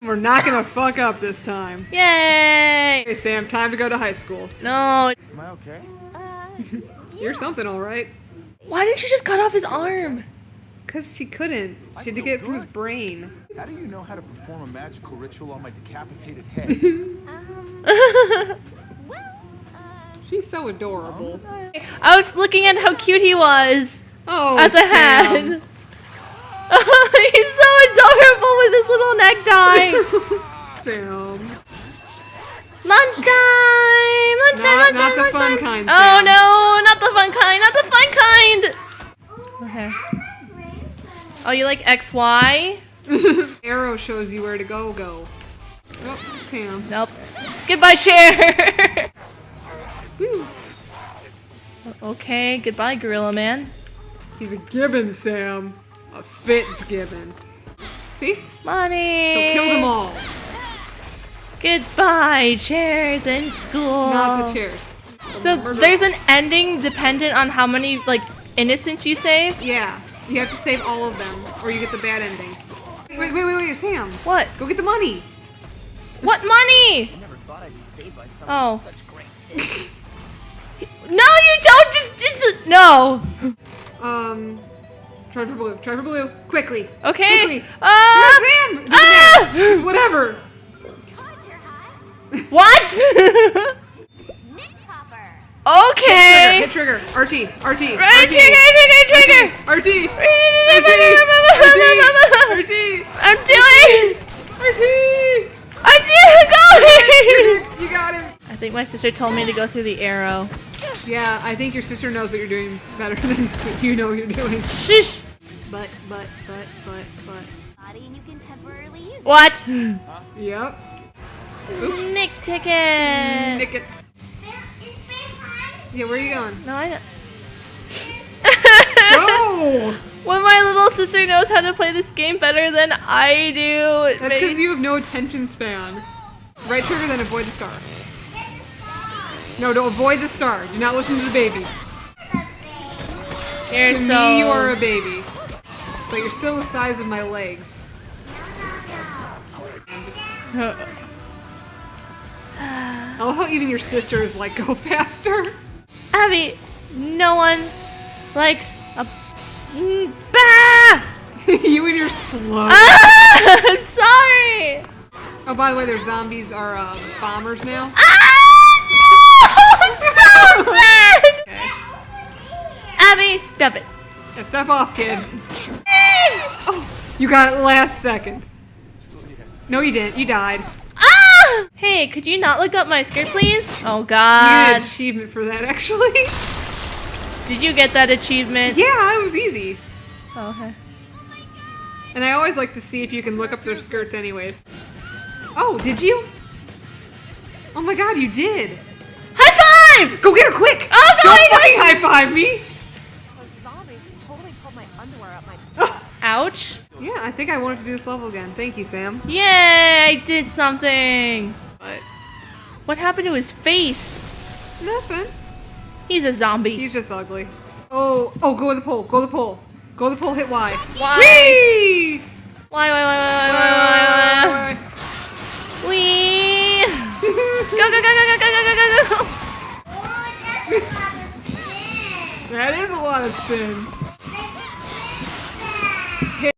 We're not gonna fuck up this time. Yay! Hey Sam, time to go to high school. No. Am I okay? You're something, alright. Why didn't you just cut off his arm? Cause she couldn't. She had to get it from his brain. How do you know how to perform a magical ritual on my decapitated head? She's so adorable. I was looking at how cute he was Oh, as a Sam. head. He's so adorable with his little necktie. Sam. Lunchtime! Lunchtime! Not the lunchtime! fun kind, Oh Sam. no! Not the fun kind! Not the fun kind! Okay. Oh, you like XY? Arrow shows you where to go. Oh, Sam. Nope. Goodbye, chair! Woo. Okay, goodbye, Gorilla Man. He's a gibbon, Sam. A Fitzgibbon. See? Money! So kill them all. Goodbye, chairs in school. Not the chairs. So there's an ending dependent on how many, like, innocents you save? Yeah. You have to save all of them, or you get the bad ending. Wait, Sam. What? Go get the money. What money? I never thought I'd be saved by someone Oh. with such great taste. No, you don't just no. Try for blue. Try for blue. Quickly. Okay. Quickly. Yeah, Sam! It doesn't matter. Just whatever. What? Okay. Hit trigger. RT. Right, trigger. RT. I'm doing. I'm going. You got him. I think my sister told me to go through the arrow. Yeah, I think your sister knows what you're doing better than you know what you're doing. Shush. But. Body and you can temporarily use it. What? Yep. Nick ticket. Nick it. Yeah, where are you going? No, I don't. Go! When my little sister knows how to play this game better than I do, it That's because makes- you have no attention span. Right trigger, then avoid the star. No, don't avoid the star. Do not listen to the baby. You're To so. me, you are a baby. But you're still the size of my legs. I'm just... I love how even your sister is like, go faster. Abby, no one likes a. Bah! You and your slow. Ah! I'm sorry. Oh, by the way, their zombies are bombers now. Ah! No! I'm so sad. Okay. Abby, stop it. Yeah, step off, kid. Oh, you got it last second. No, you didn't. You died. Ah! Hey, could you not look up my skirt, please? Oh You get God. an achievement for that, actually. Did you get that achievement? Yeah, it was easy. Oh, okay. And I always like to see if you can look up their skirts anyways. Oh, did you? Oh my god, you did. High five! Go get her quick! Oh, Don't going, fucking high five me! Those zombies totally pulled my underwear up my. Ouch. Yeah, I think I wanted to do this level again. Thank you, Sam. Yay, I did something. But What happened to his face? nothing. He's a zombie. He's just ugly. Oh, go with the pole. Go with the pole. Go with the pole. Hit Y. Why? Whee! Why? Wee! Go! That is a lot of spin.